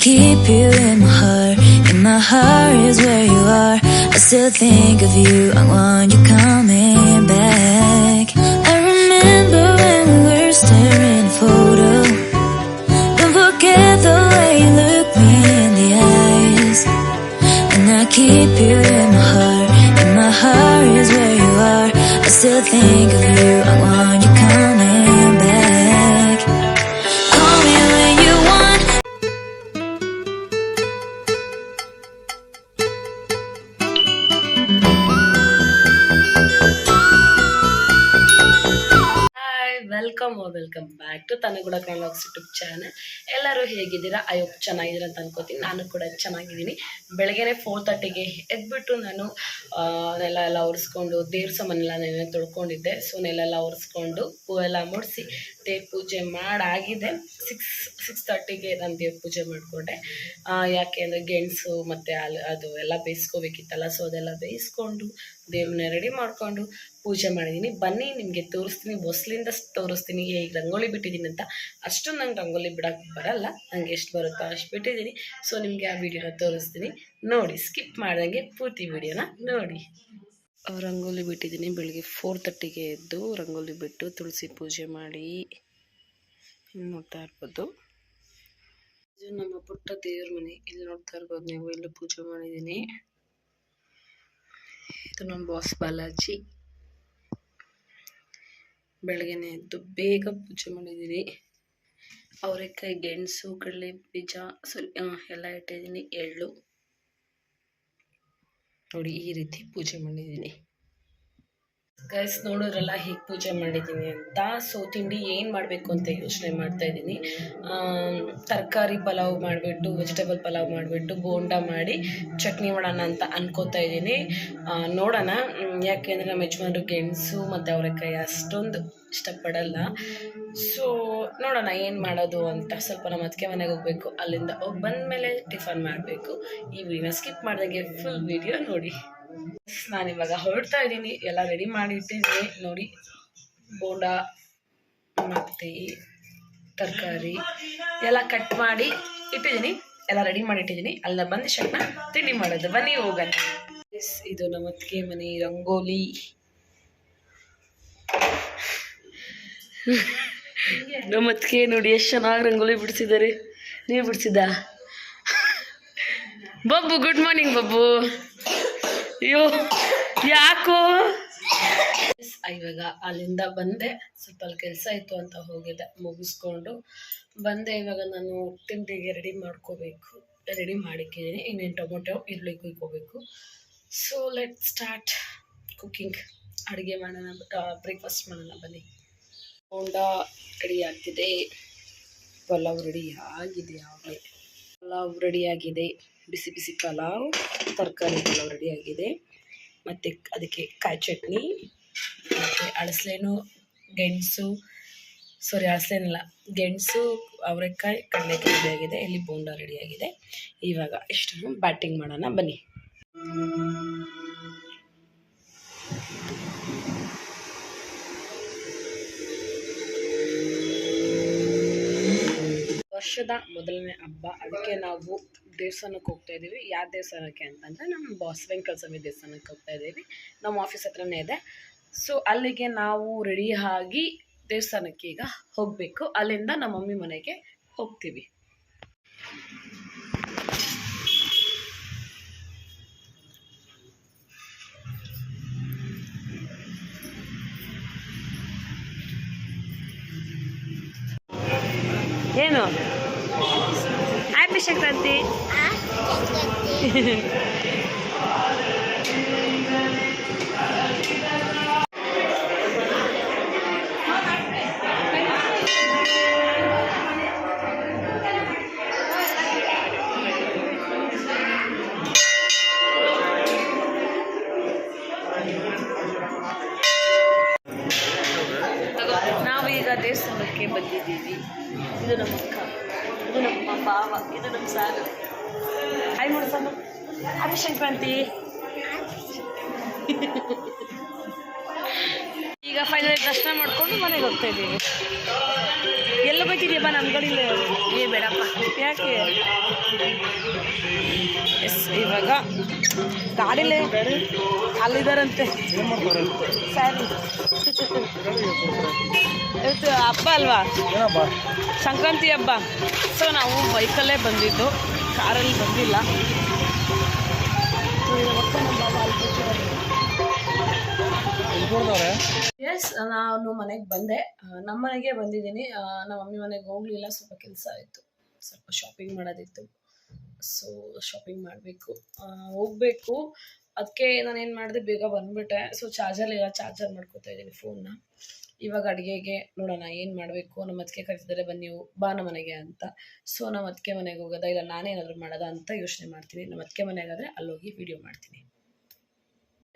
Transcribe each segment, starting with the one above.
keep you in my heart is where you are. I still think of you, I want you coming back. I remember when we were staring at a photo. Don't forget the way you look me in the eyes. And I keep you in my heart is where you are. I still think of you, I want you coming back. Call me when you want. Welcome back to ತನಗುಡ ಕ್ರಾನ್ಲಾಗ್ಸ್ YouTube channel. ಎಲ್ಲರೂ ಹೇಗಿದ್ದೀರಾ? I hope ಚೆನ್ನಾಗಿದ್ದೀರಾ ಅಂತ ಅನ್ಕೋತೀನಿ. ನಾನು ಕೂಡ ಚೆನ್ನಾಗಿದ್ದೀನಿ. ಬೆಳಗ್ಗೆನೆ 4:30ಗೆ ಎದ್ಬಿಟ್ಟು ನಾನು ನೆಲ ಒರೆಸ್ಕೊಂಡು ದೇವ್ರ ಸಾಮಾನೆಲ್ಲ ನೆನೆ ತೊಳ್ಕೊಂಡಿದ್ದೆ. ಸೊ ನೆಲೆಲ್ಲ ಒರೆಸ್ಕೊಂಡು ಹೂವೆಲ್ಲ ಮುಡಿಸಿ ದೇವ್ರ ಪೂಜೆ ಮಾಡಾಗಿದೆ. 6:30ಗೆ ನಾನು ದೇವ್ರ ಪೂಜೆ ಮಾಡಿಕೊಂಡೆ. ಯಾಕೆ ಅಂದರೆ ಗೆಣಸು ಮತ್ತು ಅದು ಎಲ್ಲ ಬೇಯಿಸ್ಕೋಬೇಕಿತ್ತಲ್ಲ. ಸೊ ಅದೆಲ್ಲ ಬೇಯಿಸ್ಕೊಂಡು ದೇವ್ರನ್ನ ರೆಡಿ ಮಾಡಿಕೊಂಡು ಪೂಜೆ ಮಾಡಿದ್ದೀನಿ. ಬನ್ನಿ ನಿಮಗೆ ತೋರಿಸ್ತೀನಿ, ಹೊಸ್ಲಿಂದ ತೋರಿಸ್ತೀನಿ ಹೇಗೆ ರಂಗೋಲಿ ಬಿಟ್ಟಿದ್ದೀನಿ ಅಂತ. ಅಷ್ಟು ನಂಗೆ ರಂಗೋಲಿ ಬಿಡೋಕ್ಕೆ ಬರಲ್ಲ, ನನಗೆ ಎಷ್ಟು ಬರುತ್ತೋ ಅಷ್ಟು ಬಿಟ್ಟಿದ್ದೀನಿ. ಸೊ ನಿಮಗೆ ಆ ವಿಡಿಯೋನ ತೋರಿಸ್ತೀನಿ, ನೋಡಿ, ಸ್ಕಿಪ್ ಮಾಡ್ದಂಗೆ ಪೂರ್ತಿ ವಿಡಿಯೋನ ನೋಡಿ. ರಂಗೋಲಿ ಬಿಟ್ಟಿದ್ದೀನಿ. ಬೆಳಿಗ್ಗೆ 4:30ಗೆ ಎದ್ದು ರಂಗೋಲಿ ಬಿಟ್ಟು ತುಳಸಿ ಪೂಜೆ ಮಾಡಿ ನೋಡ್ತಾ ಇರ್ಬೋದು. ಇದು ನಮ್ಮ ಪುಟ್ಟ ದೇವ್ರ ಮನೆ. ಇಲ್ಲಿ ನೋಡ್ತಾ ಇರ್ಬೋದು ನೀವು, ಇಲ್ಲೂ ಪೂಜೆ ಮಾಡಿದ್ದೀನಿ. ಇದು ನಮ್ಮ ಬಾಸ್ ಬಾಲಾಜಿ. ಬೆಳಗ್ಗೆನೆ ಎದ್ದು ಬೇಗ ಪೂಜೆ ಮಾಡಿದ್ದೀನಿ. ಅವರೆಕಾಯಿ, ಗೆಣಸು, ಕಡಲೆ ಬೀಜ ಎಲ್ಲ ಇಟ್ಟಿದ್ದೀನಿ, ಎಳ್ಳು ನೋಡಿ ಈ ರೀತಿ ಪೂಜೆ ಮಾಡಿದ್ದೀನಿ. ಗೈಸ್ ನೋಡಿದ್ರಲ್ಲ ಹೇಗೆ ಪೂಜೆ ಮಾಡಿದ್ದೀನಿ ಅಂತ. ಸೊ ತಿಂಡಿ ಏನು ಮಾಡಬೇಕು ಅಂತ ಯೋಚನೆ ಮಾಡ್ತಾ ಇದ್ದೀನಿ. ತರಕಾರಿ ಪಲಾವ್ ಮಾಡಿಬಿಟ್ಟು, ವೆಜಿಟೇಬಲ್ ಪಲಾವ್ ಮಾಡಿಬಿಟ್ಟು, ಬೋಂಡ ಮಾಡಿ ಚಟ್ನಿ ಮಾಡೋಣ ಅಂತ ಅನ್ಕೋತಾ ಇದ್ದೀನಿ. ನೋಡೋಣ, ಯಾಕೆಂದರೆ ನಮ್ಮ ಯಜಮಾನರು ಗೆಣಸು ಮತ್ತು ಅವರೆಕಾಯಿ ಅಷ್ಟೊಂದು ಇಷ್ಟಪಡಲ್ಲ. ಸೊ ನೋಡೋಣ ಏನು ಮಾಡೋದು ಅಂತ. ಸ್ವಲ್ಪ ನಮ್ಮ ಅತ್ತಿಗೆ ಮನೆಗೆ ಹೋಗಬೇಕು, ಅಲ್ಲಿಂದ ಹೋಗಿ ಬಂದಮೇಲೆ ಟಿಫನ್ ಮಾಡಬೇಕು. ಈ ವಿಡಿಯೋನ ಸ್ಕಿಪ್ ಮಾಡ್ದಂಗೆ ಫುಲ್ ವಿಡಿಯೋ ನೋಡಿ. ನಾನಿವಾಗ ಹೊರಡ್ತಾ ಇದ್ದೀನಿ. ಎಲ್ಲ ರೆಡಿ ಮಾಡಿ ಇಟ್ಟಿದ್ದೀನಿ ನೋಡಿ. ಬೋಂಡ ಮತ್ತು ತರಕಾರಿ ಎಲ್ಲ ಕಟ್ ಮಾಡಿ ಇಟ್ಟಿದ್ದೀನಿ, ಎಲ್ಲ ರೆಡಿ ಮಾಡಿ ಇಟ್ಟಿದ್ದೀನಿ. ಅಲ್ಲ ಬಂದ ಶಕ್ನ ತಿಂಡಿ ಮಾಡೋದು. ಬನ್ನಿ ಹೋಗೋಣ. ಇದು ನಮ್ಮ ಅತ್ತಿಗೆ ಮನೆ ರಂಗೋಲಿ. ನಮ್ಮ ಅತ್ತಿಗೆ ನೋಡಿ ಎಷ್ಟು ಚೆನ್ನಾಗಿ ರಂಗೋಲಿ ಬಿಡಿಸಿದ್ದಾರೆ. ನೀವು ಬಿಡಿಸಿದ್ದ? Babbu good morning Babbu. ಅಯ್ಯೋ ಯಾಕೋ. ಇವಾಗ ಅಲ್ಲಿಂದ ಬಂದೆ, ಸ್ವಲ್ಪ ಅಲ್ಲಿ ಕೆಲಸ ಇತ್ತು ಅಂತ ಹೋಗಿದ್ದೆ, ಮುಗಿಸ್ಕೊಂಡು ಬಂದೆ. ಇವಾಗ ನಾನು ತಿಂಡಿಗೆ ರೆಡಿ ಮಾಡ್ಕೋಬೇಕು. ರೆಡಿ ಮಾಡಿಕ್ಕಿದ್ದೀನಿ. ಇನ್ನೇನು ಟೊಮೊಟೊ ಈರುಳ್ಳಿ ಕುಯ್ಕೋಬೇಕು. So let start cooking. ಅಡುಗೆ ಮಾಡೋಣ, ಬ್ರೇಕ್ಫಾಸ್ಟ್ ಮಾಡೋಣ ಬನ್ನಿ. ಬೋಂಡ ರೆಡಿ ಆಗ್ತಿದೆ, ಪಲಾವ್ ರೆಡಿ ಆಗಿದೆ, ಆಗಲೇ ಪಲಾವ್ ರೆಡಿಯಾಗಿದೆ. ಬಿಸಿ ಬಿಸಿ ಪಲಾವ್, ತರಕಾರಿ ಪಲಾವ್ ರೆಡಿಯಾಗಿದೆ. ಮತ್ತು ಅದಕ್ಕೆ ಕಾಯಿ ಚಟ್ನಿ ಮತ್ತು ಅಳಸ್ಲೇನು ಗೆಣಸು ಅಳಸ್ಲೇನಲ್ಲ ಗೆಣಸು, ಅವರೆಕಾಯಿ, ಕಡಲೆಕಾಯಿ ರೆಡಿಯಾಗಿದೆ. ಇಲ್ಲಿ ಬೋಂಡ ರೆಡಿಯಾಗಿದೆ. ಇವಾಗ ಇಷ್ಟನ್ನು ಬ್ಯಾಟಿಂಗ್ ಮಾಡೋಣ ಬನ್ನಿ. ವರ್ಷದ ಮೊದಲನೇ ಹಬ್ಬ, ಅದಕ್ಕೆ ನಾವು ದೇವಸ್ಥಾನಕ್ಕೆ ಹೋಗ್ತಾ ಇದ್ದೀವಿ. ಯಾವ ದೇವಸ್ಥಾನಕ್ಕೆ ಅಂತಂದರೆ ನಮ್ಮ ಬಾಸ್ ವೆಂಕಟ ಸ್ವಾಮಿ ದೇವಸ್ಥಾನಕ್ಕೆ ಹೋಗ್ತಾ ಇದ್ದೀವಿ. ನಮ್ಮ ಆಫೀಸ್ ಹತ್ರನೇ ಇದೆ. ಸೊ ಅಲ್ಲಿಗೆ ನಾವು ರೆಡಿ ಆಗಿ ದೇವಸ್ಥಾನಕ್ಕೆ ಈಗ ಹೋಗಬೇಕು. ಅಲ್ಲಿಂದ ನಮ್ಮ ಮಮ್ಮಿ ಮನೆಗೆ ಹೋಗ್ತೀವಿ. ಏನು ಹ್ಯಾಪಿ ಸಂಕ್ರಾಂತಿ. ನಾವೀಗ ದೇವಸ್ಥಾನಕ್ಕೆ ಬಂದಿದ್ದೀವಿ. ಇದು ನಮ್ಮ ಅಕ್ಕ, ಇದು ನಮ್ಮ ಭಾವ, ಇದು ನಮ್ಮ ಸಾಗರ. ಹಾಯ್ ಮಾಡ್ಸಮ್ಮ. ಹ್ಯಾಪಿ ಸಂಕ್ರಾಂತಿ. ಈಗ ಫೈನಲಿ ದರ್ಶನ ಮಾಡ್ಕೊಂಡು ಮನೆಗೆ ಹೋಗ್ತಾ ಇದ್ದೀವಿ. ಎಲ್ಲ ಬೇಕಿದೆಯಪ್ಪ ನಮ್ಮ ಕಡೆಯಿಂದ? ಬೇಡಪ್ಪ. ಯಾಕೆ? ಎಸ್ ಇವಾಗ ಗಾಡಿಲೇ ಅಲ್ಲಿದ್ದಾರಂತೆ ಸರಿ ಇವತ್ತು ಹಬ್ಬ ಅಲ್ವಾ, ಸಂಕ್ರಾಂತಿ ಹಬ್ಬ. ಸೊ ನಾವು ಬೈಕಲ್ಲೇ ಬಂದಿದ್ದು, ಕಾರಲ್ಲಿ ಬಂದಿಲ್ಲ. ಎಸ್ ನಾನು ಮನೆಗೆ ಬಂದೆ, ನಮ್ಮ ಮನೆಗೆ ಬಂದಿದ್ದೀನಿ. ನಮ್ಮ ಮಮ್ಮಿ ಮನೆಗೆ ಹೋಗಲಿಲ್ಲ, ಸ್ವಲ್ಪ ಕೆಲಸ ಆಯಿತು, ಸ್ವಲ್ಪ ಶಾಪಿಂಗ್ ಮಾಡೋದಿತ್ತು. ಸೊ ಶಾಪಿಂಗ್ ಮಾಡಬೇಕು, ಹೋಗಬೇಕು. ಅದಕ್ಕೆ ನಾನೇನು ಮಾಡಿದೆ, ಬೇಗ ಬಂದುಬಿಟ್ಟೆ. ಸೊ ಚಾರ್ಜರ್ ಮಾಡ್ಕೋತಾ ಇದ್ದೀನಿ ಫೋನ್ನ. ಇವಾಗ ಅಡುಗೆಗೆ ನೋಡೋಣ ಏನು ಮಾಡಬೇಕು. ನಮ್ಮ ಅದಕ್ಕೆ ಕರಿತಿದ್ದಾರೆ, ಬನ್ನಿ ಬಾ ನಮ್ಮ ಮನೆಗೆ ಅಂತ. ಸೊ ನಮ್ಮ ಅದಕ್ಕೆ ಮನೆಗೆ ಹೋಗೋದಾ ಇಲ್ಲ ನಾನೇನಾದರೂ ಮಾಡೋದಾ ಅಂತ ಯೋಚನೆ ಮಾಡ್ತೀನಿ. ನಮ್ಮ ಅದಕ್ಕೆ ಮನೆಗಾದರೆ ಅಲ್ಲೋಗಿ ವಿಡಿಯೋ ಮಾಡ್ತೀನಿ.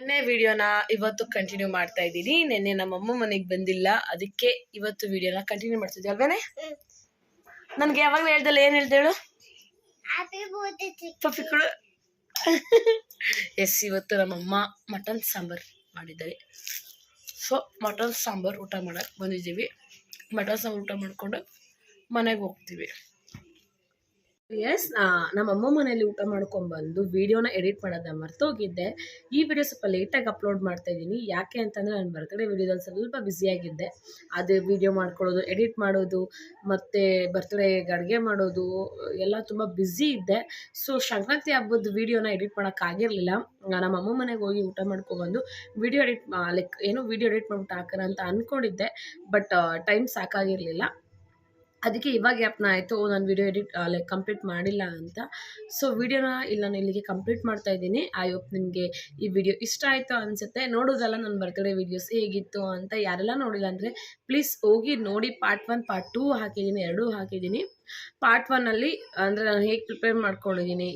ನಿನ್ನೆ ವಿಡಿಯೋನ ಇವತ್ತು ಕಂಟಿನ್ಯೂ ಮಾಡ್ತಾ ಇದ್ದೀನಿ. ನಿನ್ನೆ ನಮ್ಮಮ್ಮ ಮನೆಗೆ ಬಂದಿಲ್ಲ, ಅದಕ್ಕೆ ಇವತ್ತು ವಿಡಿಯೋನ ಕಂಟಿನ್ಯೂ ಮಾಡ್ತಿದ್ದೆ ಅಲ್ವೇನೆ. ನನಗೆ ಯಾವಾಗಲೂ ಹೇಳ್ದಲ್ಲ, ಏನು ಹೇಳ್ದೇಳು ಪಪ್ಪಿಗಳು. ಎಸ್, ಇವತ್ತು ನಮ್ಮಮ್ಮ ಮಟನ್ ಸಾಂಬಾರು ಮಾಡಿದ್ದಾರೆ. ಸೊ ಮಟನ್ ಸಾಂಬಾರು ಊಟ ಮಾಡೋಕ್ಕೆ ಬಂದಿದ್ದೀವಿ. ಮಟನ್ ಸಾಂಬಾರು ಊಟ ಮಾಡಿಕೊಂಡು ಮನೆಗೆ ಹೋಗ್ತೀವಿ. ಎಸ್, ನಮ್ಮಮ್ಮ ಮನೇಲಿ ಊಟ ಮಾಡ್ಕೊಂಡ್ಬಂದು ವೀಡಿಯೋನ ಎಡಿಟ್ ಮಾಡೋದನ್ನ ಮರ್ತೋಗಿದ್ದೆ. ಈ ವಿಡಿಯೋ ಸ್ವಲ್ಪ ಲೇಟಾಗಿ ಅಪ್ಲೋಡ್ ಮಾಡ್ತಾ ಇದ್ದೀನಿ. ಯಾಕೆ ಅಂತಂದರೆ ನಾನು ಬರ್ತ್ಡೇ ವಿಡಿಯೋದಲ್ಲಿ ಸ್ವಲ್ಪ ಬ್ಯುಸಿಯಾಗಿದ್ದೆ. ಅದು ವಿಡಿಯೋ ಮಾಡ್ಕೊಳ್ಳೋದು, ಎಡಿಟ್ ಮಾಡೋದು, ಮತ್ತು ಬರ್ತ್ಡೇಗೆ ಅಡುಗೆ ಮಾಡೋದು ಎಲ್ಲ ತುಂಬ ಬ್ಯುಸಿ ಇದ್ದೆ. ಸೊ ಸಂಕ್ರಾಂತಿ ಹಬ್ಬದ ವೀಡಿಯೋನ ಎಡಿಟ್ ಮಾಡೋಕ್ಕಾಗಿರಲಿಲ್ಲ. ನಮ್ಮಮ್ಮ ಮನೆಗೆ ಹೋಗಿ ಊಟ ಮಾಡ್ಕೊಬಂದು ವಿಡಿಯೋ ಎಡಿಟ್ ವಿಡಿಯೋ ಎಡಿಟ್ ಮಾಡ್ಬಿಟ್ಟು ಹಾಕೋಣ ಅಂತ ಅಂದ್ಕೊಂಡಿದ್ದೆ. ಬಟ್ ಟೈಮ್ ಸಾಕಾಗಿರಲಿಲ್ಲ. ಅದಕ್ಕೆ ಇವಾಗ ಜ್ಞಾಪನ ಆಯಿತು, ನಾನು ವಿಡಿಯೋ ಎಡಿಟ್ ಕಂಪ್ಲೀಟ್ ಮಾಡಿಲ್ಲ ಅಂತ. ಸೊ ವಿಡಿಯೋನ ನಾನು ಇಲ್ಲಿಗೆ ಕಂಪ್ಲೀಟ್ ಮಾಡ್ತಾ ಇದ್ದೀನಿ. ಐ ಹೋಪ್ ನಿಮಗೆ ಈ ವಿಡಿಯೋ ಇಷ್ಟ ಆಯಿತು ಅನಿಸುತ್ತೆ. ನೋಡೋದಲ್ಲ ನನ್ನ ಬರ್ತ್ಡೇ ವೀಡಿಯೋಸ್ ಹೇಗಿತ್ತು ಅಂತ. ಯಾರೆಲ್ಲ ನೋಡಿಲ್ಲ ಅಂದರೆ ಪ್ಲೀಸ್ ಹೋಗಿ ನೋಡಿ. ಪಾರ್ಟ್ 1 ಪಾರ್ಟ್ 2 ಹಾಕಿದ್ದೀನಿ, 2 ಹಾಕಿದ್ದೀನಿ. ಪಾರ್ಟ್ 1ಅಲ್ಲಿ ಅಂದರೆ ನಾನು ಹೇಗೆ ಪ್ರಿಪೇರ್ ಮಾಡ್ಕೊಂಡಿದ್ದೀನಿ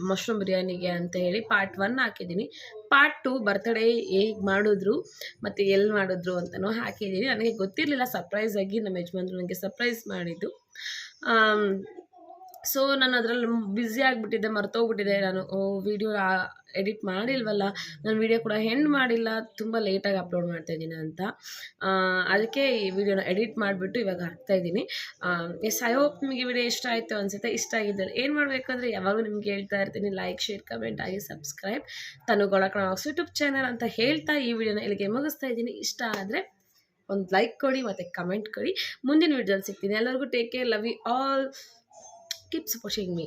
ಮಶ್ರೂಮ್ ಬಿರಿಯಾನಿಗೆ ಅಂತ ಹೇಳಿ ಪಾರ್ಟ್ 1 ಹಾಕಿದ್ದೀನಿ. ಪಾರ್ಟ್ 2 ಬರ್ತ್ಡೇ ಹೇಗೆ ಮಾಡಿದ್ರು ಮತ್ತು ಎಲ್ಲಿ ಮಾಡಿದ್ರು ಅಂತಲೂ ಹಾಕಿದ್ದೀನಿ. ನನಗೆ ಗೊತ್ತಿರಲಿಲ್ಲ, ಸರ್ಪ್ರೈಸಾಗಿ ನಮ್ಮ ಯಜಮಾನ್ರು ನನಗೆ ಸರ್ಪ್ರೈಸ್ ಮಾಡಿದ್ದು. ಸೊ ನಾನು ಅದರಲ್ಲಿ ಬ್ಯುಸಿ ಆಗಿಬಿಟ್ಟಿದ್ದೆ, ಮರ್ತೋಗ್ಬಿಟ್ಟಿದ್ದೆ. ನಾನು ವೀಡಿಯೋ ಎಡಿಟ್ ಮಾಡಿಲ್ವಲ್ಲ, ನಾನು ವೀಡಿಯೋ ಕೂಡ ಎಂಡ್ ಮಾಡಿಲ್ಲ, ತುಂಬ ಲೇಟಾಗಿ ಅಪ್ಲೋಡ್ ಮಾಡ್ತಾಯಿದ್ದೀನಿ ಅಂತ. ಅದಕ್ಕೆ ಈ ವಿಡಿಯೋನ ಎಡಿಟ್ ಮಾಡಿಬಿಟ್ಟು ಇವಾಗ ಹಾಕ್ತಾಯಿದ್ದೀನಿ. ಎಸ್, ಐ ಹೋಪ್ ನಿಮಗೆ ವಿಡಿಯೋ ಇಷ್ಟ ಆಯಿತು ಅನಿಸುತ್ತೆ. ಇಷ್ಟ ಆಗಿದ್ದರೆ ಏನು ಮಾಡಬೇಕಂದ್ರೆ ಯಾವಾಗಲೂ ನಿಮ್ಗೆ ಹೇಳ್ತಾ ಇರ್ತೀನಿ, ಲೈಕ್, ಶೇರ್, ಕಮೆಂಟ್ ಆಗಿ ಸಬ್ಸ್ಕ್ರೈಬ್ ತನುಗೊಳಕಣ ಯೂಟ್ಯೂಬ್ ಚಾನಲ್ ಅಂತ ಹೇಳ್ತಾ ಈ ವಿಡಿಯೋನ ಇಲ್ಲಿಗೆ ಮುಗಿಸ್ತಾ ಇದ್ದೀನಿ. ಇಷ್ಟ ಆದರೆ ಒಂದು ಲೈಕ್ ಕೊಡಿ ಮತ್ತು ಕಮೆಂಟ್ ಕೊಡಿ. ಮುಂದಿನ ವಿಡಿಯೋದಲ್ಲಿ ಸಿಗ್ತೀನಿ. ಎಲ್ಲರಿಗೂ take care, love you all, keep supporting me.